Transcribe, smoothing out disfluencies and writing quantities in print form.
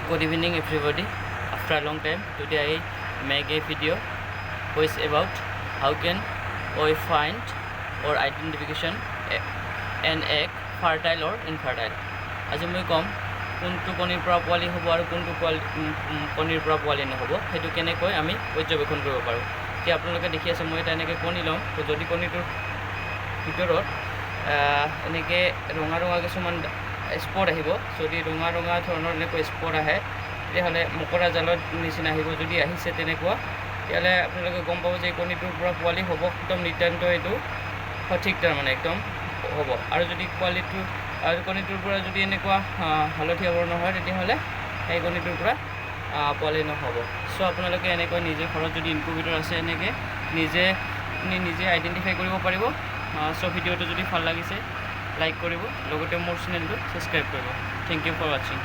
Good evening everybody. After a long time today I make a video which is about how can we find or identification an egg fertile or infertile. আজি মই কম কোনটো কণীৰ পৰা পোৱালি হ'ব আৰু কোনটো কণীৰ পৰা পোৱালি নহ'ব সেইটো কেনেকৈ আমি পৰ্যবেক্ষণ কৰিব পাৰোঁ। কি আপোনালোকে দেখি আছে মই এটা এনেকৈ কণী লম তো যদি কণীটোৰ ভিতৰত এনেকৈ ৰঙা ৰঙা কিছুমান স্পট আহিব যদি ৰঙা ৰঙা ধৰণৰ এনেকৈ স্পট আহে তেতিয়াহ'লে মকৰা জালৰ নিচিনা আহিব যদি আহিছে তেনেকুৱা তেতিয়াহ'লে আপোনালোকে গম পাব যে কণীটোৰ পৰা পোৱালি হ'ব একদম নিতান্ত এইটো সঠিক তাৰমানে একদম হ'ব আৰু যদি পোৱালিটো আৰু কণীটোৰ পৰা যদি এনেকুৱা হালধীয়া বৰ্ণ হয় তেতিয়াহ'লে সেই কণীটোৰ পৰা পোৱালি নহ'ব। চ' আপোনালোকে এনেকৈ নিজে ঘৰত যদি ইনকুবেটৰ আছে এনেকৈ নিজে আইডেণ্টিফাই কৰিব পাৰিব। চ' ভিডিঅ'টো যদি ভাল লাগিছে লাইক কৰিব লগতে মোৰ চেনেলটো ছাবস্ক্ৰাইব কৰিব। থেংক ইউ ফৰ ৱাচিং।